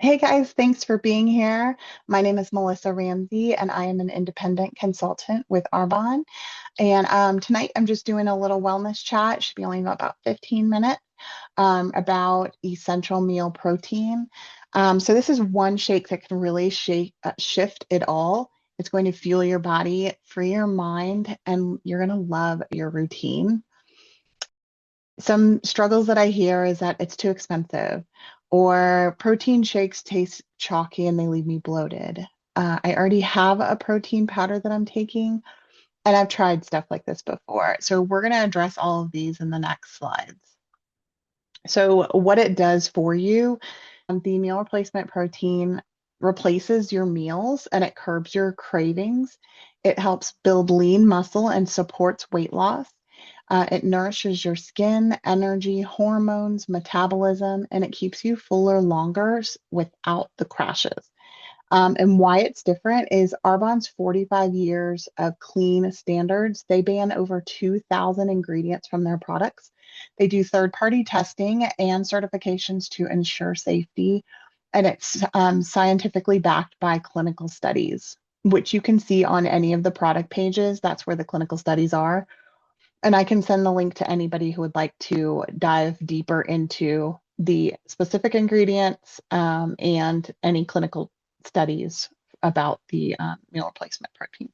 Hey guys, thanks for being here. My name is Melissa Ramsey, and I am an independent consultant with Arbonne. And tonight I'm just doing a little wellness chat. It should be only about 15 minutes about essential meal protein. So this is one shake that can really shift it all. It's going to fuel your body, free your mind, and you're going to love your routine. Some struggles that I hear is that it's too expensive, or protein shakes taste chalky and they leave me bloated. I already have a protein powder that I'm taking, and I've tried stuff like this before. So we're going to address all of these in the next slides. So, what it does for you, the meal replacement protein replaces your meals and it curbs your cravings. It helps build lean muscle and supports weight loss. It nourishes your skin, energy, hormones, metabolism, and it keeps you fuller longer without the crashes. And why it's different is Arbonne's 45 years of clean standards. They ban over 2,000 ingredients from their products. They do third-party testing and certifications to ensure safety, and it's scientifically backed by clinical studies, which you can see on any of the product pages. That's where the clinical studies are. And I can send the link to anybody who would like to dive deeper into the specific ingredients and any clinical studies about the meal replacement protein.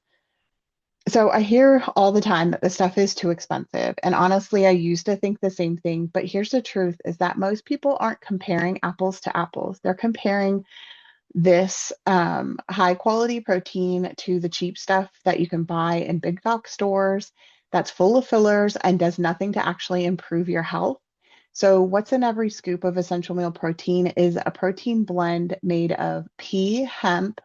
So I hear all the time that the stuff is too expensive. And honestly, I used to think the same thing. But here's the truth is that most people aren't comparing apples to apples. They're comparing this high quality protein to the cheap stuff that you can buy in big box stores that's full of fillers and does nothing to actually improve your health. So, what's in every scoop of essential meal protein is a protein blend made of pea, hemp,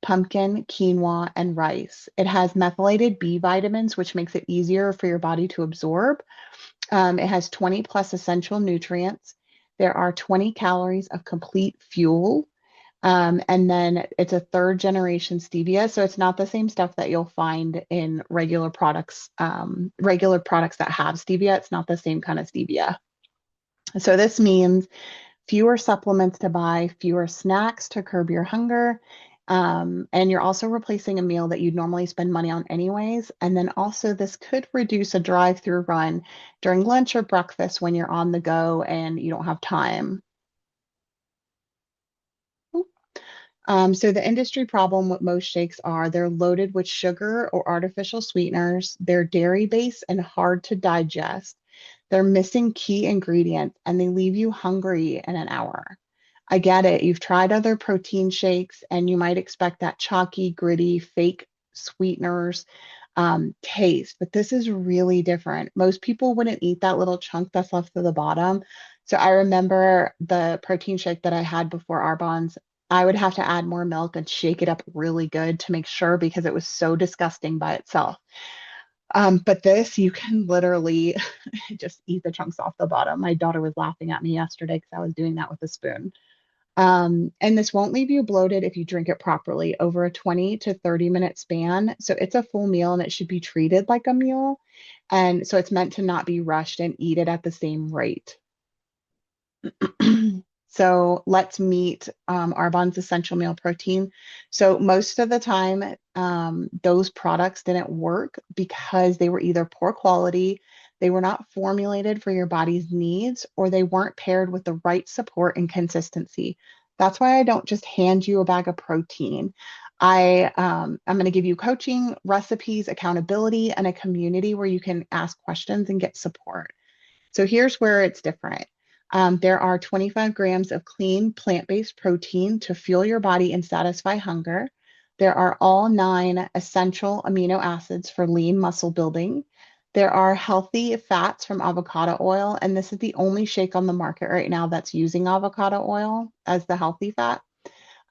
pumpkin, quinoa, and rice. It has methylated B vitamins, which makes it easier for your body to absorb. It has 20 plus essential nutrients. There are 20 calories of complete fuel. And then it's a third generation stevia. So it's not the same stuff that you'll find in regular products that have stevia. It's not the same kind of stevia. So this means fewer supplements to buy, fewer snacks to curb your hunger. And you're also replacing a meal that you'd normally spend money on anyways. And then also, this could reduce a drive-through run during lunch or breakfast when you're on the go and you don't have time. So the industry problem with most shakes are they're loaded with sugar or artificial sweeteners, they're dairy-based and hard to digest, they're missing key ingredients, and they leave you hungry in an hour. I get it. You've tried other protein shakes and you might expect that chalky, gritty, fake sweeteners taste, but this is really different. Most people wouldn't eat that little chunk that's left at the bottom. So I remember the protein shake that I had before Arbonne's. I would have to add more milk and shake it up really good to make sure because it was so disgusting by itself. But this, you can literally just eat the chunks off the bottom. My daughter was laughing at me yesterday because I was doing that with a spoon. And this won't leave you bloated if you drink it properly over a 20 to 30-minute span. So it's a full meal and it should be treated like a meal. And so it's meant to not be rushed and eat it at the same rate. So let's meet Arbonne's essential meal protein. So most of the time, those products didn't work because they were either poor quality, they were not formulated for your body's needs, or they weren't paired with the right support and consistency. That's why I don't just hand you a bag of protein. I'm going to give you coaching, recipes, accountability, and a community where you can ask questions and get support. So here's where it's different. There are 25 grams of clean plant-based protein to fuel your body and satisfy hunger. There are all 9 essential amino acids for lean muscle building. There are healthy fats from avocado oil, and this is the only shake on the market right now that's using avocado oil as the healthy fat.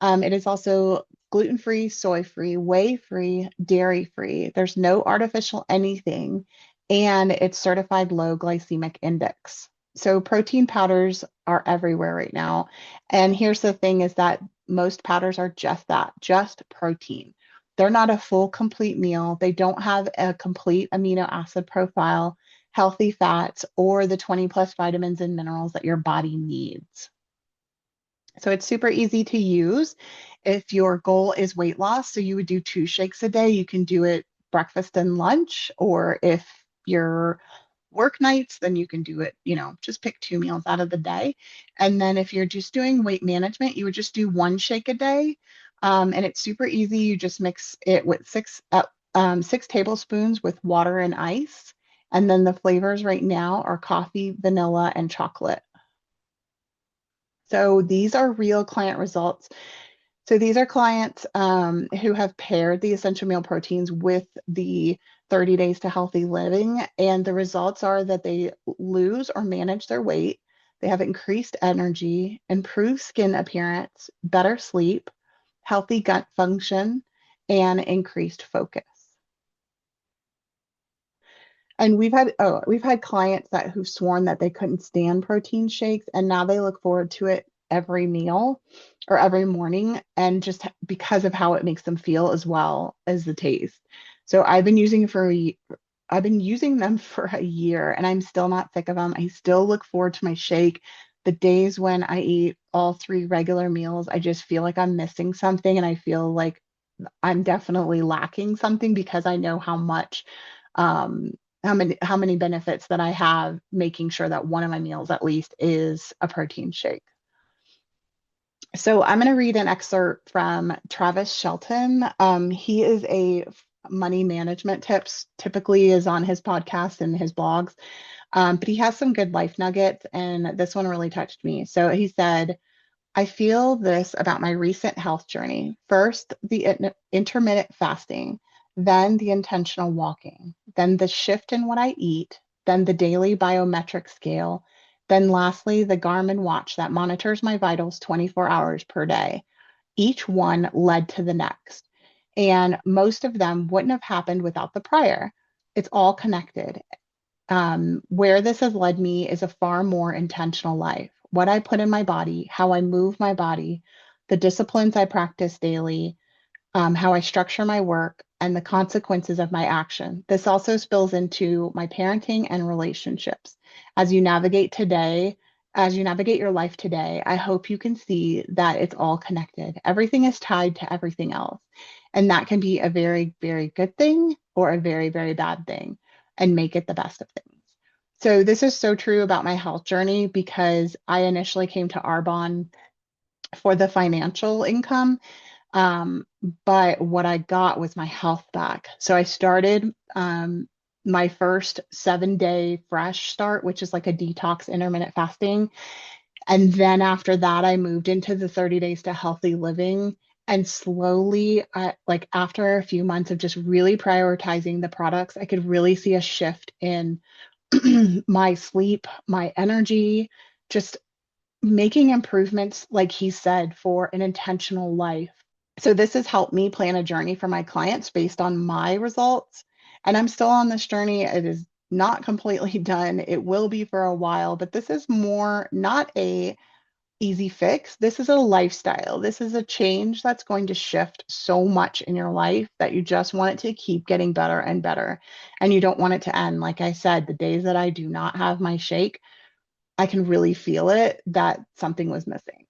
It is also gluten-free, soy-free, whey-free, dairy-free. There's no artificial anything, and it's certified low glycemic index. So protein powders are everywhere right now. And here's the thing is that most powders are just that, just protein. They're not a full complete meal. They don't have a complete amino acid profile, healthy fats, or the 20 plus vitamins and minerals that your body needs. So it's super easy to use if your goal is weight loss. So you would do two shakes a day. You can do it breakfast and lunch, or if you're work nights, then you can do it, just pick two meals out of the day. And then if you're just doing weight management, you would just do one shake a day. And it's super easy. You just mix it with 6 tablespoons with water and ice. And then the flavors right now are coffee, vanilla, and chocolate. So these are real client results. So these are clients who have paired the essential meal proteins with the 30 days to healthy living. And the results are that they lose or manage their weight. They have increased energy, improved skin appearance, better sleep, healthy gut function, and increased focus. And we've had clients who've sworn that they couldn't stand protein shakes, and now they look forward to it every meal or every morning, and just because of how it makes them feel as well as the taste. So I've been using them for a year, and I'm still not sick of them. I still look forward to my shake. The days when I eat all three regular meals, I just feel like I'm missing something, and I feel like I'm definitely lacking something because I know um, how many benefits that I have making sure that one of my meals at least is a protein shake. So I'm going to read an excerpt from Travis Shelton. He is a money management tips, typically is on his podcast and his blogs, but he has some good life nuggets, and this one really touched me. So he said, I feel this about my recent health journey. First, the intermittent fasting, then the intentional walking, then the shift in what I eat, then the daily biometric scale, then lastly, the Garmin watch that monitors my vitals 24 hours per day. Each one led to the next. And most of them wouldn't have happened without the prior. It's all connected. Where this has led me is a far more intentional life. What I put in my body, how I move my body, the disciplines I practice daily, how I structure my work, and the consequences of my action. This also spills into my parenting and relationships. As you navigate today, as you navigate your life today, I hope you can see that it's all connected. Everything is tied to everything else. And that can be a very, very good thing or a very, very bad thing, and make it the best of things. So, this is so true about my health journey because I initially came to Arbonne for the financial income, um, but what I got was my health back. So I started my first 7 day fresh start, which is like a detox intermittent fasting. And then after that, I moved into the 30 days to healthy living. And slowly, like after a few months of just really prioritizing the products, I could really see a shift in my sleep, my energy, just making improvements, like he said, for an intentional life. So this has helped me plan a journey for my clients based on my results. And I'm still on this journey. It is not completely done. It will be for a while, but this is more not a easy fix. This is a lifestyle. This is a change that's going to shift so much in your life that you just want it to keep getting better and better. And you don't want it to end. Like I said, the days that I do not have my shake, I can really feel it that something was missing.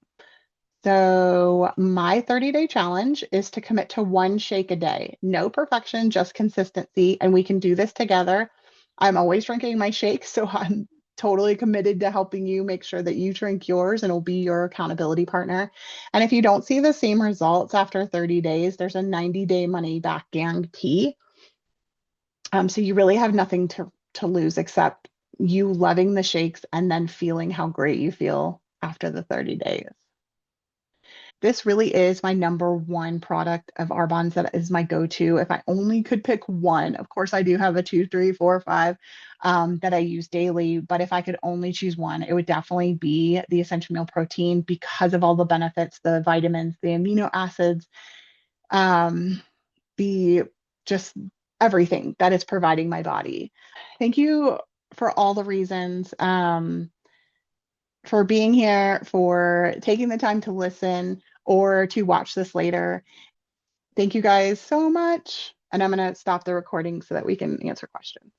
So, my 30-day challenge is to commit to one shake a day. No perfection, just consistency. And we can do this together. I'm always drinking my shake, so I'm totally committed to helping you make sure that you drink yours, and will be your accountability partner. And if you don't see the same results after 30 days, there's a 90-day money back guarantee. So you really have nothing to lose except you loving the shakes and then feeling how great you feel after the 30 days. This really is my number one product of Arbonne's that is my go-to. If I only could pick one, of course I do have a two, three, four, five that I use daily, but if I could only choose one, it would definitely be the essential meal protein because of all the benefits, the vitamins, the amino acids, um, the just everything that it's providing my body. Thank you for all the reasons. For being here, for taking the time to listen or to watch this later. Thank you guys so much. And I'm going to stop the recording so that we can answer questions.